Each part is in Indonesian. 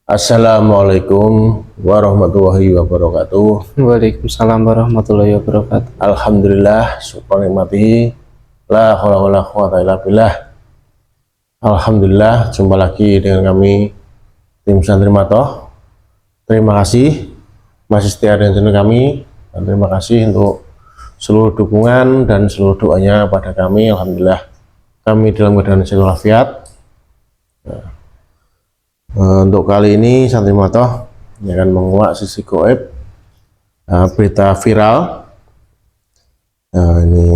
Assalamualaikum warahmatullahi wabarakatuh. Waalaikumsalam warahmatullahi wabarakatuh. Alhamdulillah, syukur nikmati, la haula wala quwata illa billah. Alhamdulillah, jumpa lagi dengan kami tim Santri Matoh. Terima kasih masih setia dengan channel kami, dan terima kasih untuk seluruh dukungan dan seluruh doanya pada kami. Alhamdulillah, kami dalam keadaan sehat walafiat. Untuk kali ini Santri Matoh akan menguak sisi goib berita viral. Ini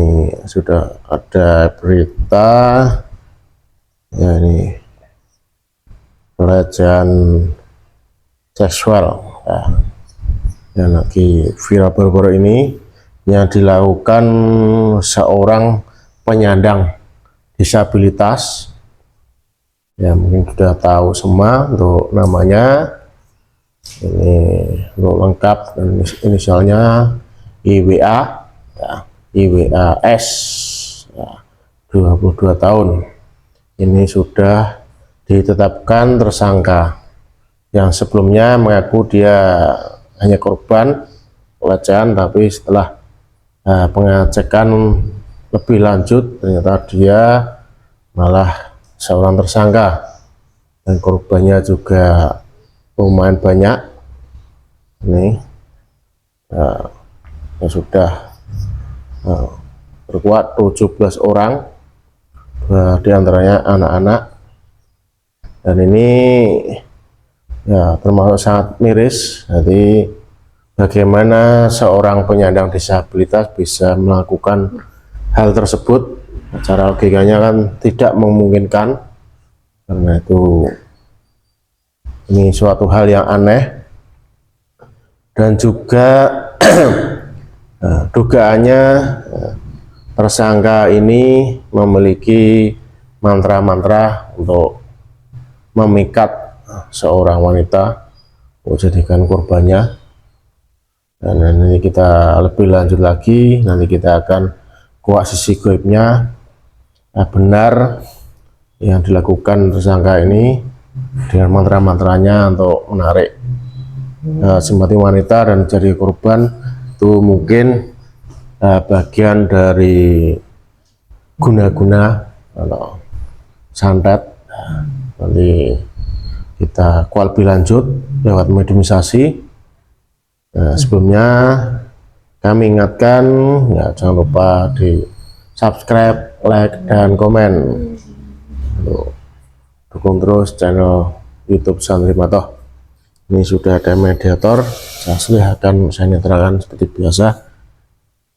sudah ada berita ini pelecehan seksual yang lagi viral baru-baru ini, yang dilakukan seorang penyandang disabilitas. Ya, mungkin sudah tahu semua untuk namanya, ini untuk lengkap dan inisialnya IWA, ya, IWAS, ya, 22 tahun. Ini sudah ditetapkan tersangka, yang sebelumnya mengaku dia hanya korban pelecehan, tapi setelah pengecekan lebih lanjut ternyata dia malah seorang tersangka, dan korbannya juga lumayan banyak. Ini sudah berkuat 17 orang, diantaranya anak-anak, dan ini ya termasuk sangat miris. Jadi bagaimana seorang penyandang disabilitas bisa melakukan hal tersebut? Cara logikanya kan tidak memungkinkan, karena itu ini suatu hal yang aneh, dan juga dugaannya tersangka ini memiliki mantra-mantra untuk memikat seorang wanita untuk jadikan korbannya. Dan nanti kita lebih lanjut lagi, nanti kita akan kuak sisi goibnya. Benar yang dilakukan tersangka ini dengan mantra-mantranya untuk menarik simpati wanita dan jadi korban, itu mungkin bagian dari guna-guna atau santet. Nanti kita kuak lebih lanjut lewat mediumisasi. Sebelumnya kami ingatkan, ya, jangan lupa di subscribe, like, dan komen untuk dukung terus channel YouTube Santri Matoh. Ini sudah ada mediator, saya akan saya netralkan seperti biasa.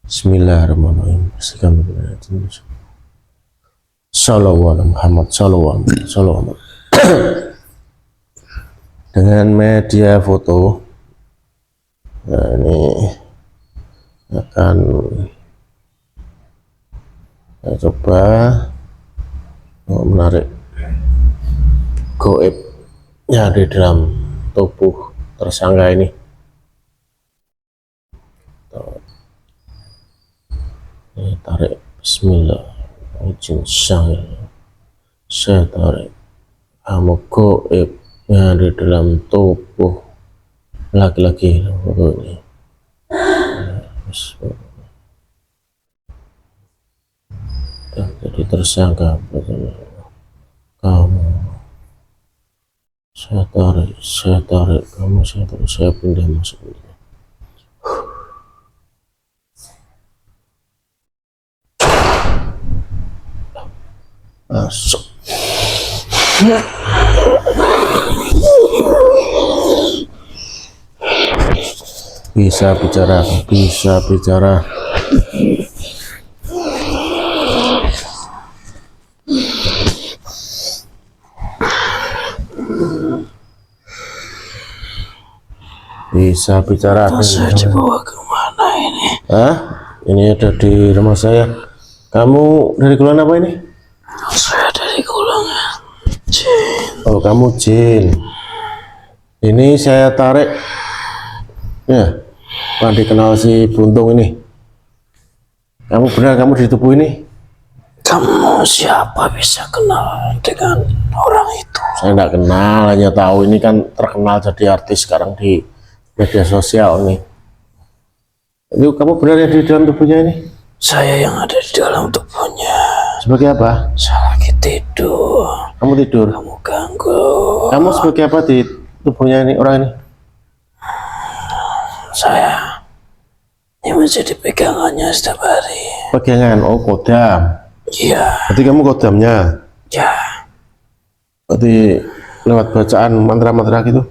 Bismillahirrahmanirrahim. Sallallahu Muhammad sallallahu. Dengan media foto, nah, ini akan saya coba menarik goib yang ada di dalam tubuh tersangka ini. Ini tarik, bismillah, izin saya tarik kamu goib yang ada di dalam tubuh laki-laki ini. Jadi tersangka kamu, saya tarik kamu, saya pindah masuk ini. Masuk. Bisa bicara, bisa bicara. Bisa bicara. Saya dibawa ke mana ini? Ini ada di rumah saya. Kamu dari golongan apa ini? Saya dari golongan jin. Oh, kamu jin. Ini saya tarik. Ya, Pak dikenal si Buntung ini. Kamu benar, kamu di tubuh ini? Kamu siapa bisa kenal dengan orang itu? Saya nggak kenal, hanya tahu ini kan terkenal jadi artis sekarang di media sosial nih. Itu kamu benar ya di dalam tubuhnya ini? Saya yang ada di dalam tubuhnya. Sebagai apa? Saya lagi tidur. Kamu tidur? Kamu ganggu. Kamu sebagai apa di tubuhnya ini, orang ini? Saya yang menjadi pegangannya setiap hari. Pegangan, oh kodam. Iya, Berarti kamu kodamnya? ya. Berarti lewat bacaan mantra-mantra gitu?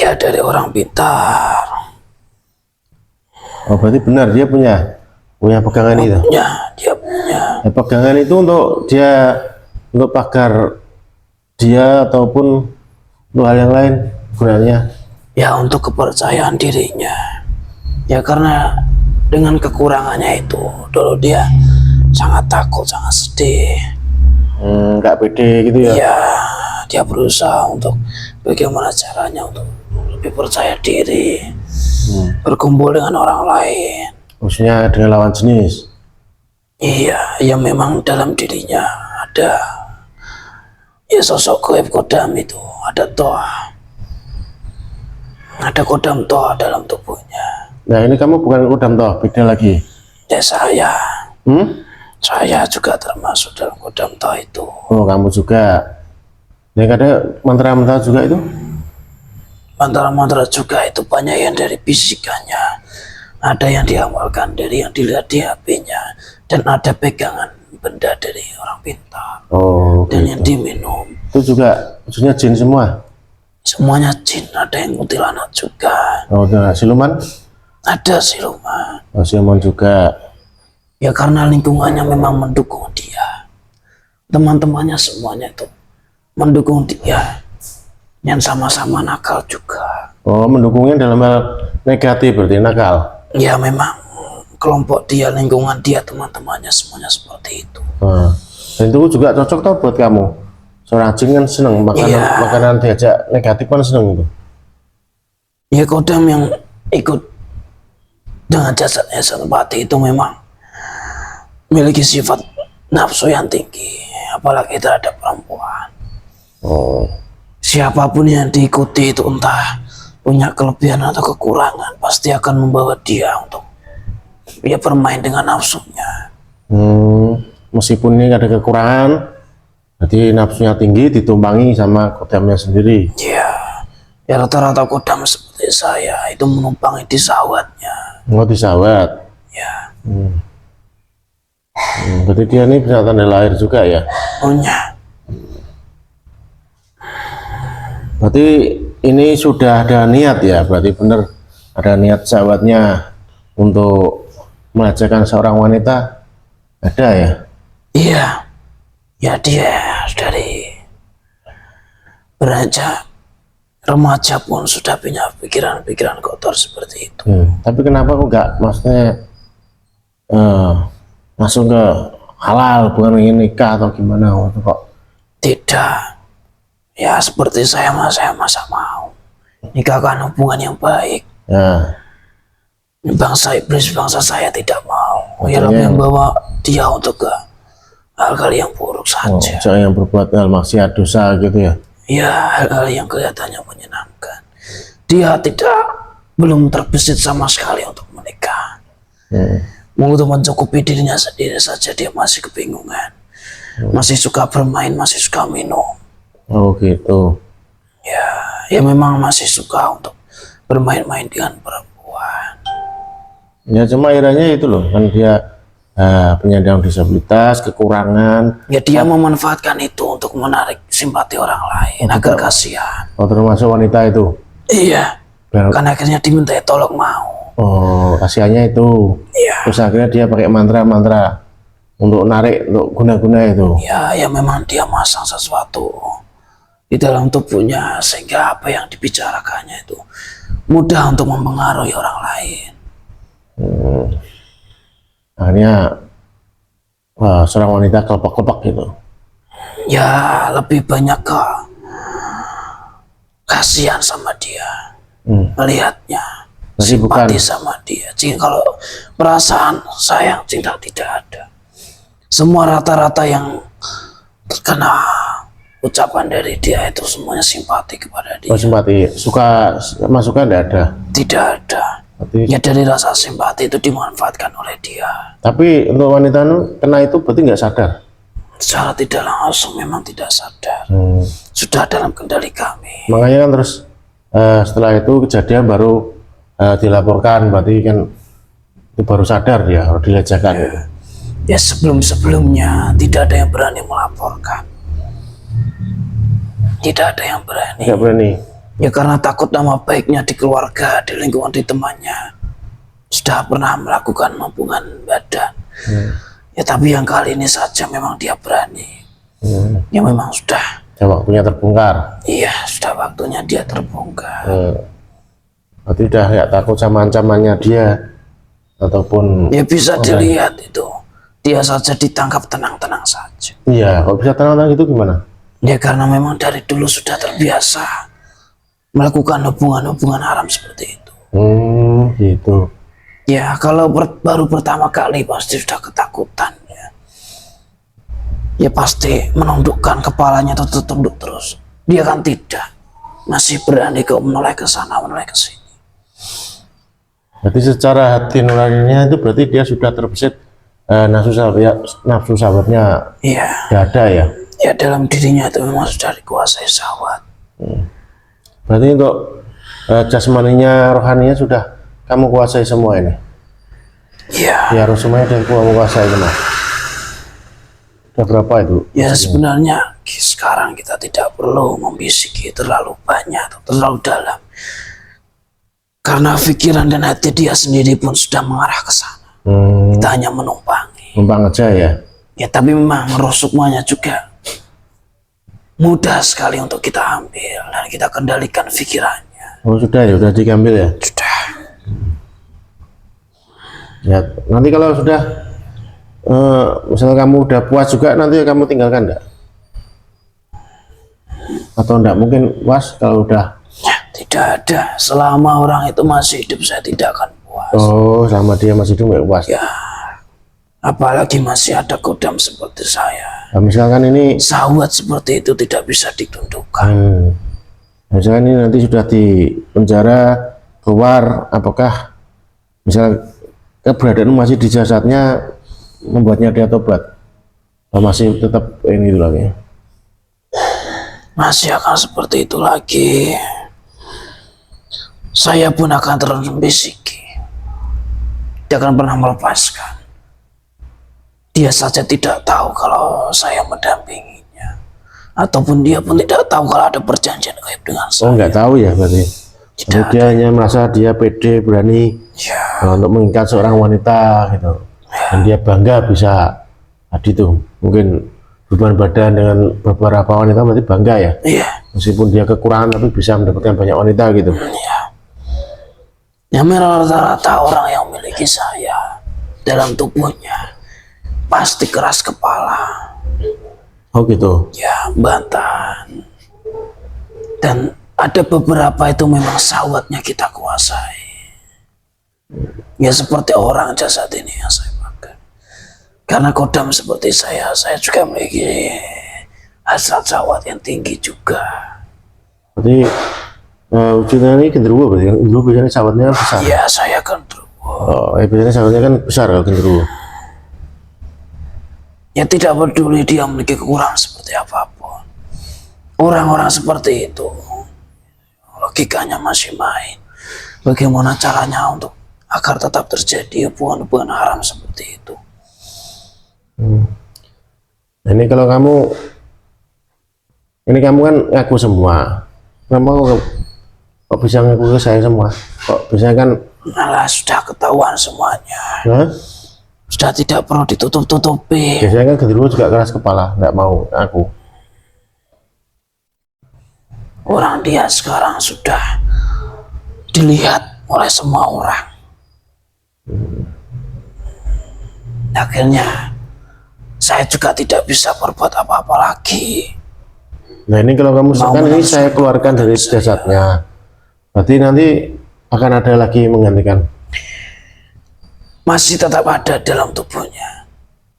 Ya dari orang pintar. Oh berarti benar dia punya pegangan itu? Ya, dia punya. Ya, pegangan itu untuk pagar dia ataupun untuk hal yang lain gunanya? Ya untuk kepercayaan dirinya. Ya karena dengan kekurangannya itu dulu dia sangat takut, sangat sedih. Nggak pede gitu ya? Ya dia berusaha untuk bagaimana caranya untuk lebih percaya diri, berkumpul dengan orang lain. Maksudnya dengan lawan jenis? Iya, ya memang dalam dirinya ada ya sosok gaib kodam itu, ada kodam toh dalam tubuhnya. Nah ini kamu bukan kodam toh, beda lagi? Ya saya Hmm? Saya juga termasuk dalam kodam toh itu. Oh kamu juga? Yang ada mantra-mantra juga itu? Mantra-mantra juga itu banyak yang dari bisikannya, ada yang diamalkan dari yang dilihat di HP-nya, dan ada pegangan benda dari orang pintar, Oh dan yang gitu. diminum. Itu juga maksudnya jin semua? Semuanya jin, ada yang kuntilanak juga, Oh udah siluman? ada siluman. Oh siluman juga. Ya karena lingkungannya memang mendukung dia, teman-temannya semuanya itu mendukung dia, yang sama-sama nakal juga. Oh mendukungnya dalam hal negatif berarti nakal? Ya memang kelompok dia, lingkungan dia, teman-temannya semuanya seperti itu. Nah, dan itu juga cocok toh buat kamu? Seorang jin kan seneng makanan diajak negatif kan seneng itu. Ya kodam yang ikut dengan jasadnya Senopati itu memang memiliki sifat nafsu yang tinggi, apalagi terhadap perempuan. Oh, Siapapun yang diikuti itu entah punya kelebihan atau kekurangan, pasti akan membawa dia untuk dia bermain dengan nafsunya. meskipun ini ada kekurangan, jadi nafsunya tinggi ditumpangi sama kodamnya sendiri. Ya rata-rata kodam seperti saya itu menumpangi di sawatnya. Nggak disawat. Ya, Berarti dia ini bisa tanda lahir juga ya. punya. Berarti ini sudah ada niat ya, berarti benar ada niat sahabatnya untuk melahirkan seorang wanita, ada ya? Iya, ya dia dari beranjak remaja pun sudah punya pikiran-pikiran kotor seperti itu. Tapi kenapa kok nggak, maksudnya langsung ke halal, bukan ingin nikah atau gimana waktu kok? Tidak, ya seperti saya masa mau nikahkan hubungan yang baik. Ya, Bangsa iblis, bangsa saya tidak mau. Ya Makanya- membawa dia untuk ke hal-hal yang buruk saja. jangan yang berbuat hal maksiat dosa gitu ya. Ya hal-hal yang kelihatannya menyenangkan. Dia belum terbesit sama sekali untuk menikah. Untuk mencukupi dirinya sendiri saja dia masih kebingungan. Masih suka bermain, masih suka minum. Oh gitu. Ya memang masih suka untuk bermain-main dengan perempuan. Ya cuma akhirnya itu loh, kan dia penyandang disabilitas, kekurangan, Ya dia memanfaatkan itu untuk menarik simpati orang lain agar kasihan. oh, termasuk wanita itu. Iya, Biar- kan akhirnya diminta tolong mau. Oh, kasihannya itu. Iya, Terus akhirnya dia pakai mantra-mantra untuk narik, untuk guna-guna itu. ya memang dia masang sesuatu di dalam tubuhnya sehingga apa yang dibicarakannya itu mudah untuk mempengaruhi orang lain. Akhirnya seorang wanita kelopak-kelopak gitu. Ya lebih banyak ke kasihan sama dia, melihatnya, Berarti bukan- simpati sama dia. Jika kalau perasaan sayang cinta tidak ada, semua rata-rata yang terkena ucapan dari dia itu semuanya simpati kepada dia. Oh, simpati, suka masukan tidak ada. Tidak ada. Berarti, Ya dari rasa simpati itu dimanfaatkan oleh dia. tapi untuk wanita kena itu berarti nggak sadar. Secara tidak langsung memang tidak sadar. Sudah dalam kendali kami. Makanya kan terus setelah itu kejadian baru dilaporkan, berarti kan itu baru sadar dia harus dilecehkan. Gitu. Ya sebelum-sebelumnya tidak ada yang berani melaporkan. Tidak ada yang berani. Nggak berani. Ya karena takut nama baiknya di keluarga, di lingkungan, di temannya. Sudah pernah melakukan hubungan badan. Ya tapi yang kali ini saja memang dia berani. Ya memang sudah. Ya, waktunya terbongkar. Iya, sudah waktunya dia terbongkar. Berarti udah nggak takut sama ancamannya dia ataupun. Ya bisa dilihat itu. Dia saja ditangkap tenang-tenang saja. Iya, kalau bisa tenang-tenang gitu gimana? Ya karena memang dari dulu sudah terbiasa melakukan hubungan-hubungan haram seperti itu. Gitu. Ya kalau baru pertama kali pasti sudah ketakutan ya. Ya pasti menundukkan kepalanya tunduk terus. Dia kan tidak, masih berani kok menoleh ke sana, menoleh ke sini. Berarti secara hati nuraninya itu berarti dia sudah terbesit nafsu sahabatnya. Iya. Nggak ada ya. Ya dalam dirinya itu memang sudah dikuasai syahwat. Berarti untuk jasmaninya, rohaninya sudah kamu kuasai semua ini. Iya. Ya harus semuanya sudah kamu kuasai semua. Sudah berapa itu? Ya sebenarnya sekarang kita tidak perlu membisiki terlalu banyak atau terlalu dalam. Karena pikiran dan hati dia sendiri pun sudah mengarah ke sana. Kita hanya menumpangi. Numpang aja ya. Ya tapi memang merosuknya juga mudah sekali untuk kita ambil dan kita kendalikan pikirannya. Oh sudah ya, sudah diambil ya. Sudah. Ya nanti kalau sudah misalnya kamu udah puas juga, nanti kamu tinggalkan enggak? Atau enggak mungkin puas kalau udah? Ya, tidak ada. Selama orang itu masih hidup saya tidak akan puas. Oh selama dia masih hidup enggak puas? Ya. Apalagi masih ada kodam seperti saya. Nah, misalkan ini Syahwat seperti itu tidak bisa ditundukkan. misalkan ini nanti sudah di penjara, keluar, apakah misal keberadaan masih di jasadnya membuatnya dia tobat? Atau masih tetap ini itu lagi? Masih akan seperti itu lagi. Saya pun akan terus membisiki. Dia akan pernah melepaskan. Dia saja tidak tahu kalau saya mendampinginya. Ataupun dia pun tidak tahu kalau ada perjanjian gaib dengan saya. Oh nggak tahu ya berarti? Jadi dia hanya merasa dia pede, berani untuk mengikat seorang wanita gitu. Dan dia bangga bisa tadi tuh mungkin hubungan badan dengan beberapa wanita, berarti bangga ya? Iya. Meskipun dia kekurangan tapi bisa mendapatkan banyak wanita gitu. Iya. Ya rata-rata orang yang memiliki saya dalam tubuhnya pasti keras kepala. Oh gitu. Ya, bantan. Dan ada beberapa itu memang syahwatnya kita kuasai. Ya seperti orang jasad ini yang saya pakai. Karena kodam seperti saya juga memiliki hasrat syahwat yang tinggi juga. Berarti wujudnya ini genderuwo berarti kan? Genderuwo biasanya syahwatnya besar. Ya saya genderuwo. Oh, biasanya syahwatnya kan besar kalau genderuwo. Ya tidak peduli dia memiliki kekurangan seperti apapun. Orang-orang seperti itu logikanya masih main. Bagaimana caranya untuk agar tetap terjadi hubungan-hubungan haram seperti itu. Nah, ini kalau kamu kan ngaku semua. Kenapa kok bisa ngaku ke saya semua? Kok biasanya kan Malah sudah ketahuan semuanya. Hah? Sudah tidak perlu ditutup-tutupi. Biasanya kan genderuwo juga keras kepala, nggak mau aku. Orang dia sekarang sudah dilihat oleh semua orang. Akhirnya saya juga tidak bisa berbuat apa-apa lagi. Nah ini kalau kamu kan ini saya keluarkan dari jasadnya, berarti nanti akan ada lagi menggantikan. Masih tetap ada dalam tubuhnya.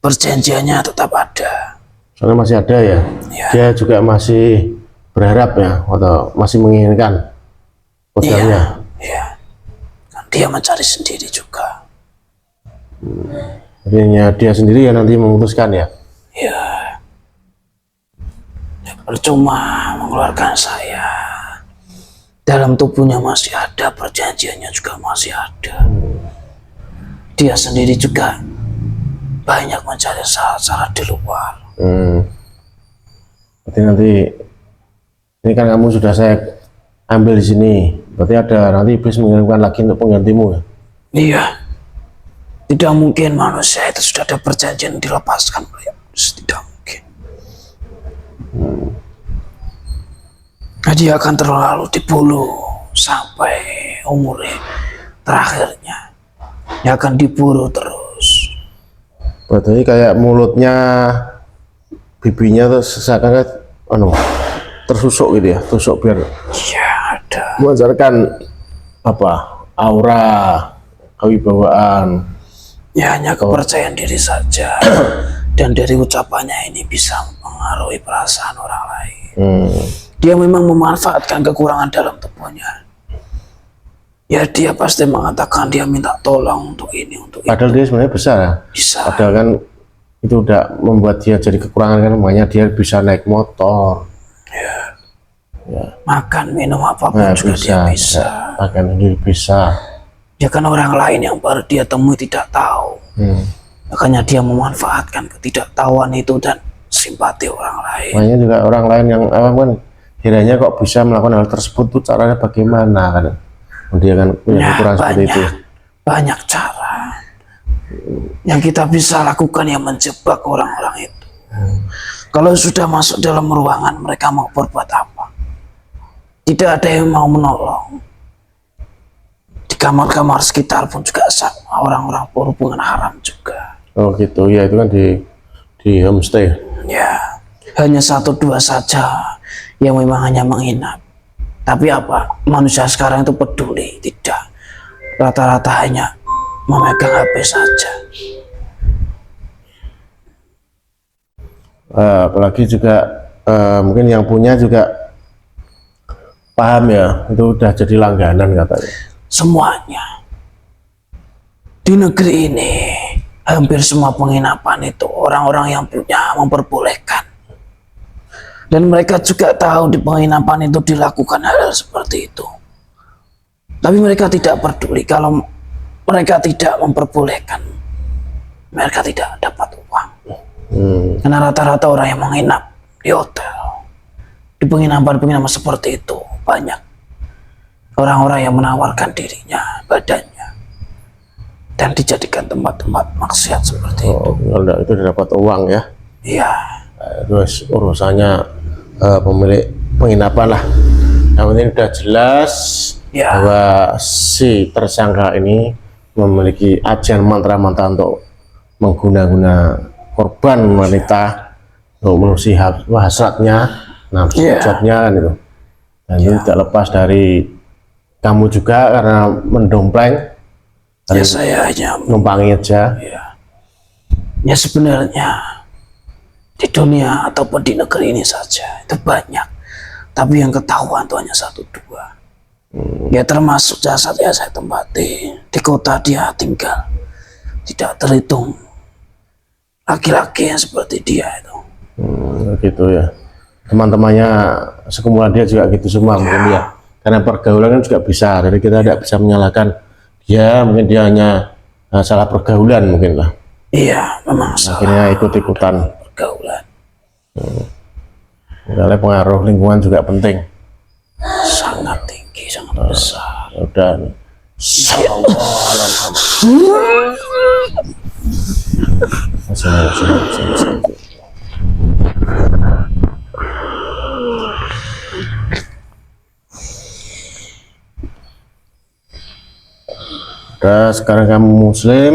Perjanjiannya tetap ada. Soalnya masih ada ya. Ya. Dia juga masih berharap ya, atau masih menginginkan kodamnya. Iya. Kan dia mencari sendiri juga. Akhirnya dia sendiri ya nanti memutuskan ya. Ya. Ya, percuma mengeluarkan saya. Dalam tubuhnya masih ada, perjanjiannya juga masih ada. Dia sendiri juga banyak mencari syarat-syarat di luar. Berarti nanti ini kan kamu sudah saya ambil di sini. Berarti ada nanti iblis mengirimkan lagi untuk penggantimu ya. Iya. Tidak mungkin manusia itu sudah ada perjanjian dilepaskan oleh iblis. Tidak mungkin. Nah, dia akan terlalu diburu sampai umurnya terakhirnya. Dia akan diburu terus. Berarti kayak mulutnya, bibinya terus seakan tersusuk gitu ya, tusuk biar Iya, ada. memancarkan apa aura kewibawaan. Ya, hanya kepercayaan diri saja. Dan dari ucapannya ini bisa mempengaruhi perasaan orang lain. Dia memang memanfaatkan kekurangan dalam tubuhnya. Ya, dia pasti mengatakan dia minta tolong untuk ini, untuk itu. Padahal dia sebenarnya besar ya. Bisa. Padahal kan itu udah membuat dia jadi kekurangan kan, makanya dia bisa naik motor. Makan, minum apapun juga dia bisa. Makan sendiri bisa. Ya kan orang lain yang baru dia temui tidak tahu. Makanya dia memanfaatkan ketidaktahuan itu dan simpati orang lain. Makanya juga orang lain yang awam kan kiranya kok bisa melakukan hal tersebut tuh caranya bagaimana kan. Dia kan punya kekurangan seperti itu. Banyak cara yang kita bisa lakukan yang menjebak orang-orang itu. Kalau sudah masuk dalam ruangan, mereka mau berbuat apa? Tidak ada yang mau menolong. Di kamar-kamar sekitar pun juga sama, orang-orang berhubungan haram juga. Oh gitu ya, itu kan di homestay. Ya, hanya 1-2 saja yang memang hanya menginap. Tapi apa? Manusia sekarang itu peduli? Tidak. Rata-rata hanya memegang HP saja. Apalagi juga mungkin yang punya juga paham ya, itu udah jadi langganan katanya. Semuanya. Di negeri ini, hampir semua penginapan itu orang-orang yang punya memperbolehkan. Dan mereka juga tahu di penginapan itu dilakukan hal seperti itu. Tapi mereka tidak peduli kalau mereka tidak memperbolehkan. Mereka tidak dapat uang. Karena rata-rata orang yang menginap di hotel, di penginapan-penginapan seperti itu banyak orang-orang yang menawarkan dirinya, badannya, dan dijadikan tempat-tempat maksiat seperti itu. Kalau itu dapat uang ya. Iya. Terus urusannya pemilik penginapan lah. Yang penting udah jelas bahwa si tersangka ini memiliki ajian mantra-mantra untuk mengguna-guna korban wanita untuk menusi hasratnya, nafsu hasratnya kan itu. Dan itu tidak lepas dari kamu juga karena mendompleng. Ya saya hanya numpangi aja. Ya sebenarnya di dunia ataupun di negeri ini saja itu banyak, tapi yang ketahuan itu hanya 1-2. Ya termasuk jasad ya saya tempati di kota dia tinggal, tidak terhitung laki-laki yang seperti dia itu. Gitu ya, teman-temannya sekumpulan dia juga gitu semua mungkin ya, karena pergaulan kan juga bisa, jadi kita tidak bisa menyalahkan dia, mungkin dia hanya salah pergaulan mungkin lah. Iya, memang salah. Akhirnya ikut-ikutan pergaulan. Karena pengaruh lingkungan juga penting. Sangat tinggi, sangat besar. Dan sekarang kamu muslim,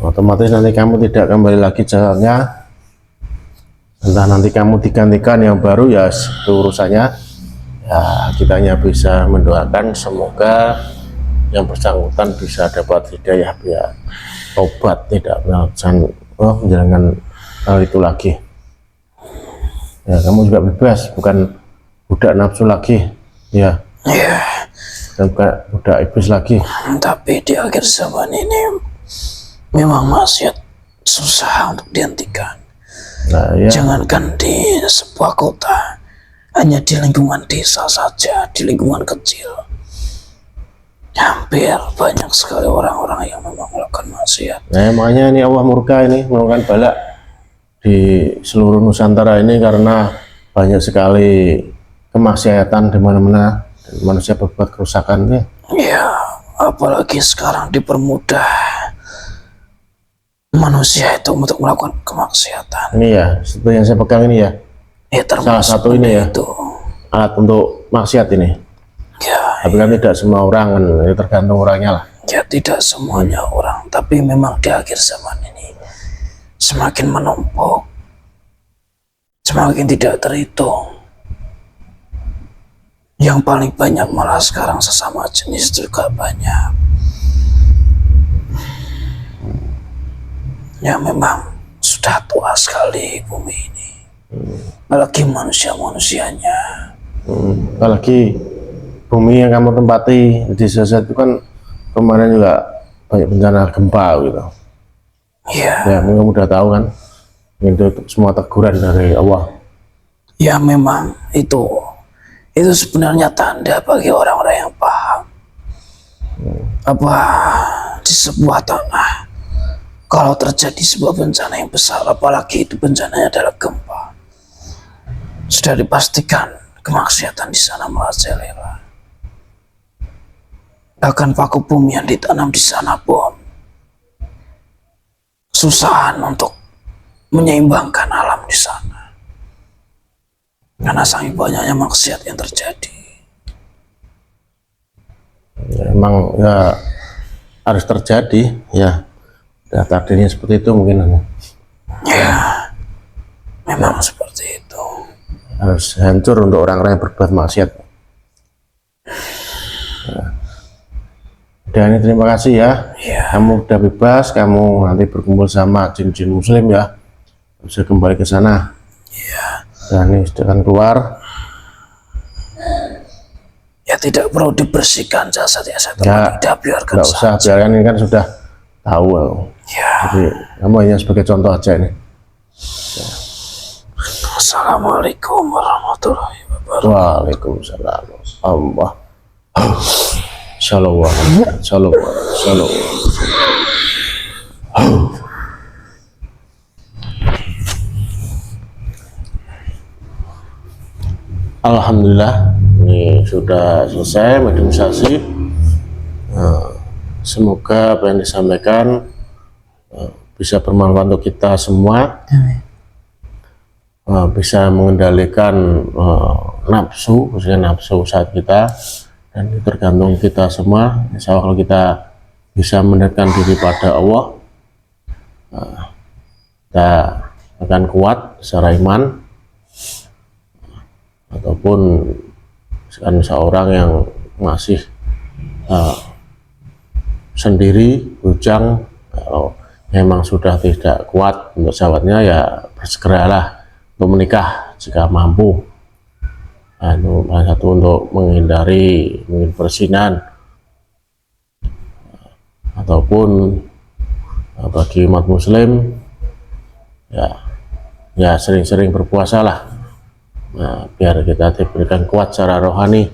otomatis nanti kamu tidak kembali lagi jalannya. Entah nanti kamu digantikan yang baru ya itu urusannya. Ya kita hanya bisa mendoakan semoga yang bersangkutan bisa dapat hidayah biar tobat, tidak menjalankan hal itu lagi. Ya, kamu juga bebas, bukan budak nafsu lagi. Ya, Ya, dan bukan budak iblis lagi. tapi di akhir zaman ini memang maksiat susah untuk dihentikan. Nah, ya, Jangankan di sebuah kota, hanya di lingkungan desa saja, di lingkungan kecil, hampir banyak sekali orang-orang yang memang melakukan maksiat. nah makanya ini Allah murka ini melakukan balak di seluruh Nusantara ini karena banyak sekali kemaksiatan di mana-mana dan manusia berbuat kerusakan ya. Ya, apalagi sekarang dipermudah manusia itu untuk melakukan kemaksiatan. Ini ya, seperti yang saya pegang ini ya, Ya, salah termasuk satu ini ya, itu. alat untuk maksiat ini. Ya, Tapi kan tidak semua orang kan, ini tergantung orangnya lah. ya tidak semuanya orang, tapi memang di akhir zaman ini semakin menumpuk, semakin tidak terhitung. Yang paling banyak malah sekarang sesama jenis juga banyak. Ya memang sudah tua sekali bumi ini. Apalagi manusia-manusianya. Apalagi bumi yang kamu tempati di desa itu kan kemarin juga banyak bencana gempa gitu. Ya, Ya, kamu udah tahu kan, itu semua teguran dari Allah. ya memang itu sebenarnya tanda bagi orang-orang yang paham. Apa di sebuah tanah kalau terjadi sebuah bencana yang besar, apalagi itu bencananya adalah gempa, sudah dipastikan kemaksiatan di sana merajalela. Bahkan paku bumi yang ditanam di sana pun susahan untuk menyeimbangkan alam di sana, karena sangat banyaknya maksiat yang terjadi. Ya, emang ya harus terjadi ya, ya takdirnya seperti itu mungkin Ya, memang seperti itu. harus hancur untuk orang-orang yang berbuat maksiat. Dan ini terima kasih ya, Ya, kamu udah bebas, kamu nanti berkumpul sama jin-jin muslim ya, bisa kembali ke sana. Dan ini sudah akan keluar. ya tidak perlu dibersihkan jasadnya, saya Ya, tidak biarkan nggak usah, saja. biarkan, ini kan sudah tahu. Ya, Jadi kamu hanya sebagai contoh aja ini. Assalamualaikum warahmatullahi wabarakatuh. Waalaikumsalam. Allah. Shalom. Shalom. Shalom. Alhamdulillah, ini sudah selesai mediumisasi. Semoga apa yang disampaikan bisa bermanfaat untuk kita semua. Bisa mengendalikan nafsu, khususnya nafsu saat kita, dan itu tergantung kita semua. Insya Allah kalau kita bisa mendekatkan diri pada Allah, kita akan kuat secara iman, ataupun kan seorang yang masih sendiri, bujang, kalau memang sudah tidak kuat untuk sahabatnya, ya bersegeralah untuk menikah jika mampu. Satu untuk menghindari mungkin persinan, ataupun bagi umat muslim ya sering-sering berpuasa lah, biar kita diberikan kuat secara rohani,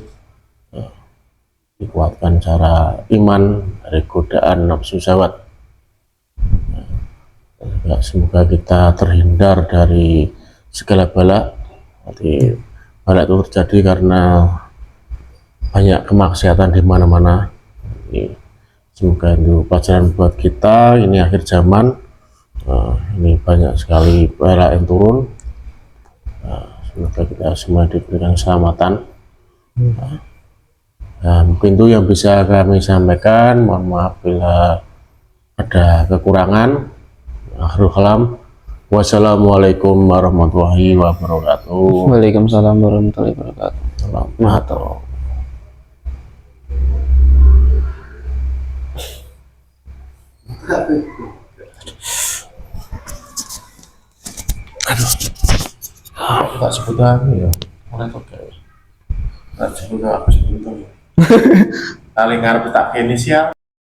dikuatkan secara iman dari godaan nafsu syahwat. Semoga kita terhindar dari segala bala. Jadi bala itu terjadi karena banyak kemaksiatan di mana-mana. Semoga itu pelajaran buat kita. Ini akhir zaman, ini banyak sekali bala yang turun. Semoga kita semua diberikan keselamatan. Mungkin itu yang bisa kami sampaikan. Mohon maaf bila ada kekurangan. Akhirul kalam. Wassalamualaikum warahmatullahi wabarakatuh. Waalaikumsalam warahmatullahi wabarakatuh. Selamat. Aduh. tak sebut anu ya. Mulai kok kayak tak sebut apa sebut. Paling ngarep tak inisial.